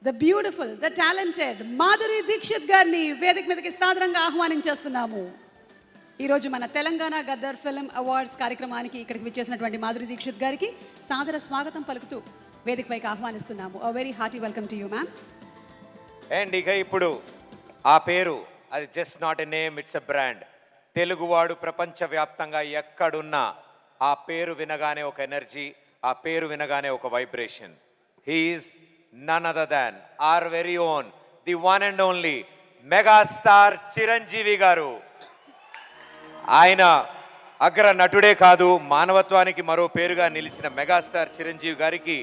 The beautiful, the talented Madhuri Dixit గారిని వేదిక మీదకి సాదరంగా ఆహ్వానించేస్తున్నాము. ఈరోజు మన తెలంగాణ గద్దర్ ఫిల్మ్ అవార్డ్స్ కార్యక్రమానికి ఇక్కడికి విచ్చేసినటువంటి మాధురి దీక్షిత్ గారికి సాదర స్వాగతం పలుకుతూ వేదికపైకి ఆహ్వానిస్తున్నాము. A very hearty welcome to you ma'am. And ఇక ఇప్పుడు ఆ పేరు అది just not a name, it's a brand. తెలుగువాడు ప్రపంచవ్యాప్తంగా ఎక్కడున్నా ఆ పేరు వినగానే ఒక ఎనర్జీ, ఆ పేరు వినగానే ఒక vibration. He is none other than our very own, the one and only megastar Chiranjeevi గారు. ఆయన అగ్ర నటుడే కాదు, మానవత్వానికి మరో పేరుగా నిలిచిన మెగాస్టార్ చిరంజీవి గారికి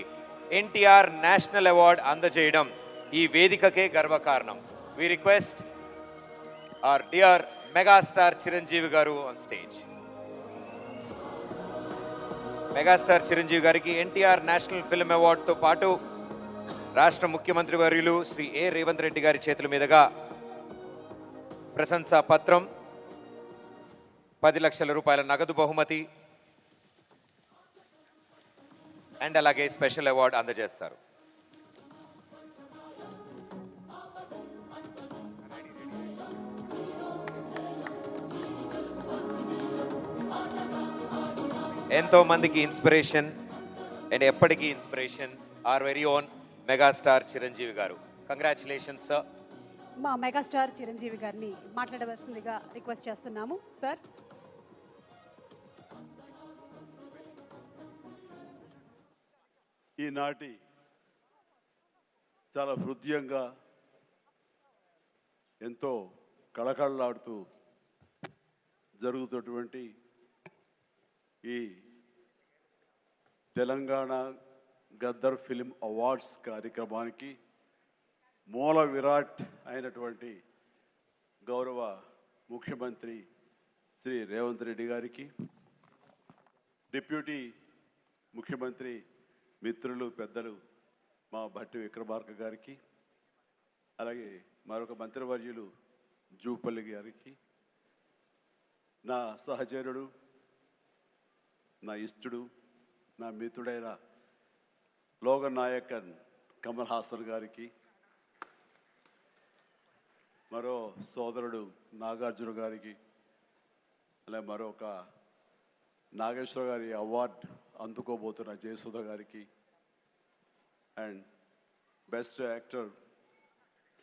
ఎన్టీఆర్ నేషనల్ అవార్డ్ అందజేయడం ఈ వేదికకే గర్వకారణం. We request our dear megastar Chiranjeevi garu on stage. Megastar Chiranjeevi గారికి ఎన్టీఆర్ నేషనల్ ఫిల్మ్ అవార్డుతో పాటు రాష్ట్ర ముఖ్యమంత్రి వర్యులు శ్రీ ఏ రేవంత్ రెడ్డి గారి చేతుల మీదుగా ప్రశంసా పత్రం, 10 లక్షల రూపాయల నగదు బహుమతి అండ్ అలాగే స్పెషల్ అవార్డు అందజేస్తారు. ఎంతో మందికి ఇన్స్పిరేషన్ అండ్ ఎప్పటికీ inspiration our very own megastar Chiranjeevi garu. Congratulations sir. మా మెగాస్టార్ చిరంజీవి గారిని మాట్లాడవలసిందిగా రిక్వెస్ట్ చేస్తున్నాము సార్. ఈనాటి చాలా హృదయంగా ఎంతో కళకళలాడుతూ జరుగుతున్నటువంటి ఈ తెలంగాణ గద్దర్ ఫిల్మ్ అవార్డ్స్ కార్యక్రమానికి మూల విరాట్ అయినటువంటి గౌరవ ముఖ్యమంత్రి శ్రీ రేవంత్ రెడ్డి గారికి, డిప్యూటీ ముఖ్యమంత్రి మిత్రులు పెద్దలు మా భట్టి విక్రమార్క గారికి, అలాగే మరొక మంత్రివర్యులు జూపల్లి గారికి, నా సహచరుడు, నా ఇష్టడు, నా మిత్రుడైన లోకనాయకన్ కమల్ హాసన్ గారికి, మరో సోదరుడు నాగార్జున గారికి, అలాగే మరొక నాగేశ్వర గారి అవార్డు అందుకోబోతున్న జయసుధ గారికి, and best actor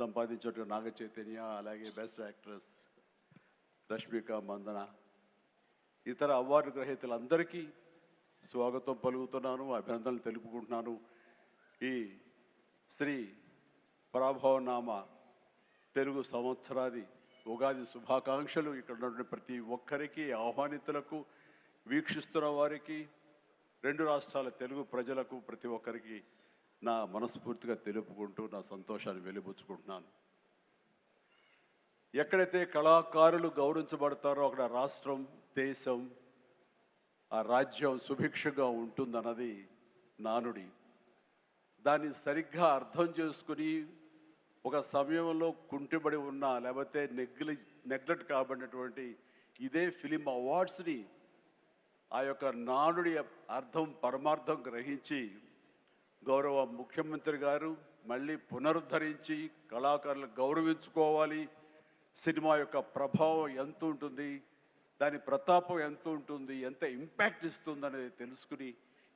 సంపాదించేటువంటి Naga Chaitanya, అలాగే బెస్ట్ యాక్ట్రెస్ రష్మిక మందన, ఇతర అవార్డు గ్రహీతలందరికీ స్వాగతం పలుకుతున్నాను, అభినందనలు తెలుపుకుంటున్నాను. ఈ శ్రీ పరాభవనామ తెలుగు సంవత్సరాది ఉగాది శుభాకాంక్షలు ఇక్కడ ఉన్నటువంటి ప్రతి ఒక్కరికి, ఆహ్వానితులకు, వీక్షిస్తున్న వారికి, 2 రాష్ట్రాల తెలుగు ప్రజలకు ప్రతి ఒక్కరికి నా మనస్ఫూర్తిగా తెలుపుకుంటూ నా సంతోషాన్ని వెలిబుచ్చుకుంటున్నాను. ఎక్కడైతే కళాకారులు గౌరవించబడతారో అక్కడ రాష్ట్రం, దేశం, ఆ రాజ్యం సుభిక్షంగా ఉంటుందన్నది నానుడి. దాన్ని సరిగ్గా అర్థం చేసుకుని ఒక సమయంలో కుంటిబడి ఉన్న, లేకపోతే నెగ్లెక్ట్ కాబడినటువంటి ఇదే ఫిలిం అవార్డ్స్ని ఆ యొక్క నానుడి అర్థం పరమార్థం గ్రహించి గౌరవ ముఖ్యమంత్రి గారు మళ్ళీ పునరుద్ధరించి కళాకారులను గౌరవించుకోవాలి, సినిమా యొక్క ప్రభావం ఎంత ఉంటుంది, దాని ప్రతాపం ఎంత ఉంటుంది, ఎంత ఇంపాక్ట్ ఇస్తుంది అనేది తెలుసుకుని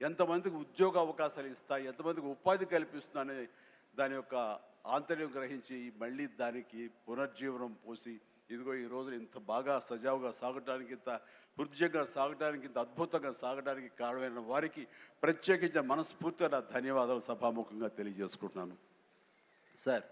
ఎంతమందికి ఉద్యోగ అవకాశాలు ఇస్తాయి, ఎంతమందికి ఉపాధి కల్పిస్తుందనే దాని యొక్క ఆంతర్యం గ్రహించి మళ్ళీ దానికి పునర్జీవనం పోసి ఇదిగో ఈ రోజు ఇంత బాగా సజావుగా సాగడానికి, ఇంత హృదయంగా సాగడానికి, ఇంత అద్భుతంగా సాగడానికి కారణమైన వారికి ప్రత్యేకించిన మనస్ఫూర్తిగా నా ధన్యవాదాలు సభాముఖంగా తెలియజేసుకుంటున్నాను. సార్,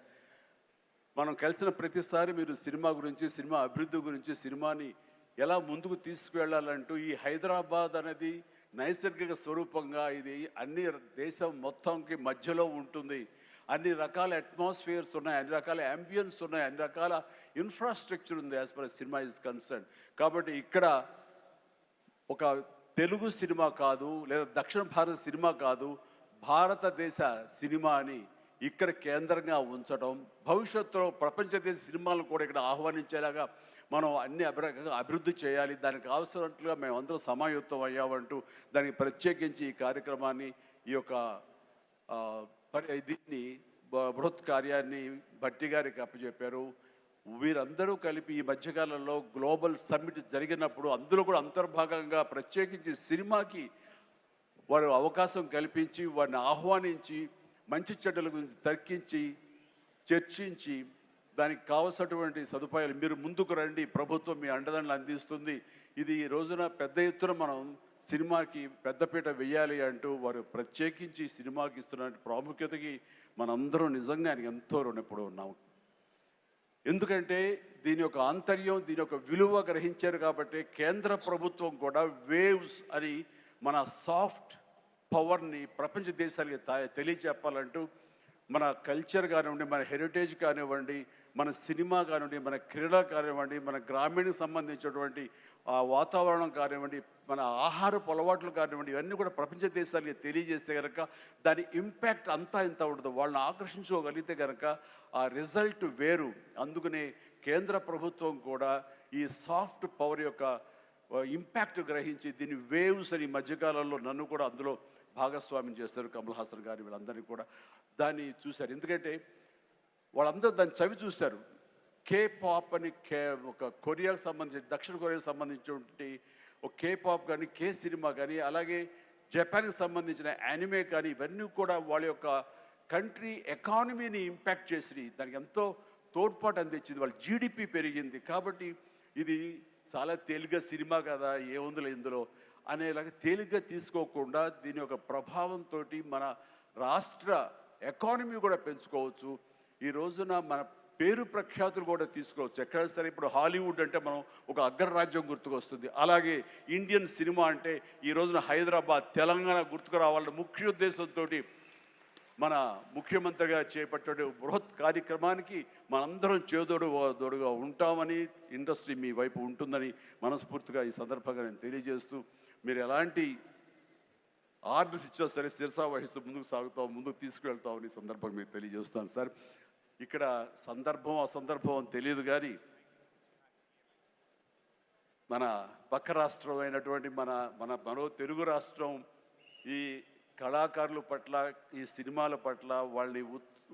మనం కలిసిన ప్రతిసారి మీరు సినిమా గురించి, సినిమా అభివృద్ధి గురించి, సినిమాని ఎలా ముందుకు తీసుకువెళ్ళాలంటూ, ఈ హైదరాబాద్ అనేది నైసర్గిక స్వరూపంగా ఇది అన్ని దేశం మొత్తంకి మధ్యలో ఉంటుంది, అన్ని రకాల అట్మాస్ఫియర్స్ ఉన్నాయి, అన్ని రకాల అంబియన్స్ ఉన్నాయి, అన్ని రకాల ఇన్ఫ్రాస్ట్రక్చర్ ఉంది as per cinema is concern. కాబట్టి ఇక్కడ ఒక తెలుగు సినిమా కాదు, లేదా దక్షిణ భారత సినిమా కాదు, భారతదేశ సినిమా అని ఇక్కడ కేంద్రంగా ఉంచడం, భవిష్యత్తులో ప్రపంచ దేశ సినిమాలను కూడా ఇక్కడ ఆహ్వానించేలాగా మనం అన్ని అభివృద్ధి చేయాలి, దానికి అవసరట్లుగా మేమందరం సమాయుత్తం అయ్యామంటూ దానికి ప్రత్యేకించి ఈ కార్యక్రమాన్ని, ఈ యొక్క దీన్ని బృహత్ కార్యాన్ని భట్టి గారికి అప్పచెప్పారు. వీరందరూ కలిపి ఈ మధ్యకాలంలో గ్లోబల్ సమ్మిట్ జరిగినప్పుడు అందులో కూడా అంతర్భాగంగా ప్రత్యేకించి సినిమాకి వారు అవకాశం కల్పించి వారిని ఆహ్వానించి మంచి చెడ్డల గురించి తర్కించి చర్చించి దానికి కావలసినటువంటి సదుపాయాలు మీరు ముందుకు రండి, ప్రభుత్వం మీ అండదండలు అందిస్తుంది, ఇది ఈ రోజున పెద్ద ఎత్తున మనం సినిమాకి పెద్దపీట వేయాలి అంటూ వారు ప్రత్యేకించి సినిమాకి ఇస్తున్న ప్రాముఖ్యతకి మనందరం నిజంగా ఆయనకి ఎంతో రుణపడి ఉన్నాం. ఎందుకంటే దీని యొక్క ఆంతర్యం, దీని యొక్క విలువ గ్రహించారు కాబట్టి కేంద్ర ప్రభుత్వం కూడా వేవ్స్ అని మన సాఫ్ట్ పవర్ని ప్రపంచ దేశాలకి తెలియచెప్పాలంటూ మన కల్చర్ కానివ్వండి, మన హెరిటేజ్ కానివ్వండి, మన సినిమా కానివ్వండి, మన క్రీడ కానివ్వండి, మన గ్రామీణకు సంబంధించినటువంటి ఆ వాతావరణం కానివ్వండి, మన ఆహారపు అలవాట్లు కానివ్వండి, ఇవన్నీ కూడా ప్రపంచ దేశాలకి తెలియజేస్తే కనుక దాని ఇంపాక్ట్ అంతా ఇంత ఉండదు. వాళ్ళని ఆకర్షించుకోగలిగితే కనుక ఆ రిజల్ట్ వేరు. అందుకనే కేంద్ర ప్రభుత్వం కూడా ఈ సాఫ్ట్ పవర్ యొక్క ఇంపాక్ట్ గ్రహించి దీన్ని వేవ్స్ అని మధ్యకాలంలో నన్ను కూడా అందులో భాగస్వామ్యం చేస్తారు. కమల్ హాసన్ గారు వీళ్ళందరినీ కూడా దాన్ని చూశారు. ఎందుకంటే వాళ్ళందరూ దాన్ని చవి చూశారు. కే పాప్ అని ఒక కొరియాకు సంబంధించి, దక్షిణ కొరియాకు సంబంధించినటువంటి ఒక కే పాప్ కానీ, కే సినిమా కానీ, అలాగే జపాన్కి సంబంధించిన యానిమే కానీ, ఇవన్నీ కూడా వాళ్ళ యొక్క కంట్రీ ఎకానమీని ఇంపాక్ట్ చేసి దానికి ఎంతో తోడ్పాటు అందించింది. వాళ్ళ జీడిపి పెరిగింది. కాబట్టి ఇది చాలా తేలిగ్గా సినిమా కదా, ఏముందిలే ఇందులో అనేలాగా తేలిగ్గా తీసుకోకుండా దీని యొక్క ప్రభావంతో మన రాష్ట్ర ఎకానమీ కూడా పెంచుకోవచ్చు. ఈ రోజున మన పేరు ప్రఖ్యాతులు కూడా తీసుకోవచ్చు. ఎక్కడ సరే ఇప్పుడు హాలీవుడ్ అంటే మనం ఒక అగ్రరాజ్యం గుర్తుకొస్తుంది. అలాగే ఇండియన్ సినిమా అంటే ఈ రోజున హైదరాబాద్, తెలంగాణ గుర్తుకు రావాలన్న ముఖ్య ఉద్దేశంతో మన ముఖ్యమంత్రిగా చేపట్టే బృహత్ కార్యక్రమానికి మనందరం చేదోడుగా ఉంటామని, ఇండస్ట్రీ మీ వైపు ఉంటుందని మనస్ఫూర్తిగా ఈ సందర్భంగా నేను తెలియజేస్తూ, మీరు ఎలాంటి ఆర్డర్స్ ఇచ్చినా సరే శిరసా వహిస్తూ ముందుకు తీసుకువెళ్తామని సందర్భంగా మీకు తెలియజేస్తాను సార్. ఇక్కడ సందర్భం అసందర్భం అని తెలియదు కానీ మన పక్క రాష్ట్రం అయినటువంటి మనో తెలుగు రాష్ట్రం ఈ కళాకారుల పట్ల, ఈ సినిమాల పట్ల వాళ్ళని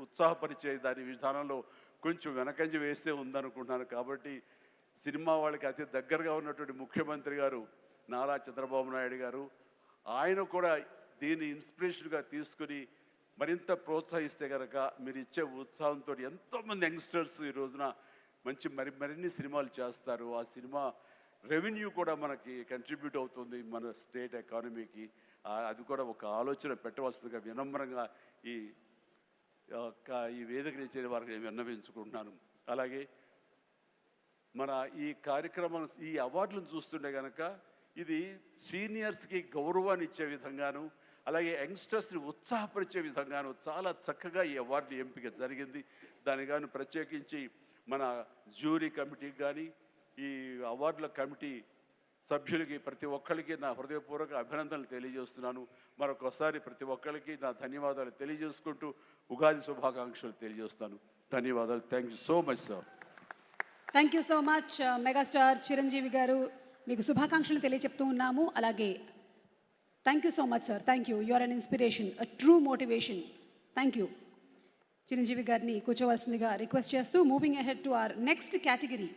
ఉత్సాహపరిచే దాని విధానంలో కొంచెం వెనకంజ వేసే ఉందనుకుంటున్నాను. కాబట్టి సినిమా వాళ్ళకి అతి దగ్గరగా ఉన్నటువంటి ముఖ్యమంత్రి గారు నారా చంద్రబాబు నాయుడు గారు, ఆయన కూడా దీన్ని ఇన్స్పిరేషన్గా తీసుకుని మరింత ప్రోత్సహిస్తే కనుక మీరు ఇచ్చే ఉత్సాహంతో ఎంతోమంది యంగ్స్టర్స్ ఈ రోజున మరిన్ని సినిమాలు చేస్తారు. ఆ సినిమా రెవెన్యూ కూడా మనకి కంట్రిబ్యూట్ అవుతుంది మన స్టేట్ ఎకానమీకి. అది కూడా ఒక ఆలోచన పెట్టవలసిందిగా వినమ్రంగా ఈ వేదిక ఇచ్చే వారికి విన్నవించుకుంటున్నాను. అలాగే మన ఈ కార్యక్రమం, ఈ అవార్డులను చూస్తుంటే కనుక ఇది సీనియర్స్కి గౌరవాన్ని ఇచ్చే విధంగాను, అలాగే యంగ్స్టర్స్ని ఉత్సాహపరిచే విధంగాను చాలా చక్కగా ఈ అవార్డులు ఎంపిక జరిగింది. దాని కానీ ప్రత్యేకించి మన జ్యూరీ కమిటీకి కానీ, ఈ అవార్డుల కమిటీ సభ్యులకి ప్రతి ఒక్కరికి నా హృదయపూర్వక అభినందనలు తెలియజేస్తున్నాను. మరొకసారి ప్రతి ఒక్కరికి నా ధన్యవాదాలు తెలియజేసుకుంటూ ఉగాది శుభాకాంక్షలు తెలియజేస్తాను. ధన్యవాదాలు. Thank you so much sir. Thank you so much megastar Chiranjeevi garu, మీకు శుభాకాంక్షలు తెలియచెప్తూ ఉన్నాము. అలాగే thank you so much sir. Thank you. You are an inspiration, a true motivation. Thank you. Chiranjeevi గారిని కూర్చోవలసిందిగా రిక్వెస్ట్ చేస్తూ moving ahead to our next category.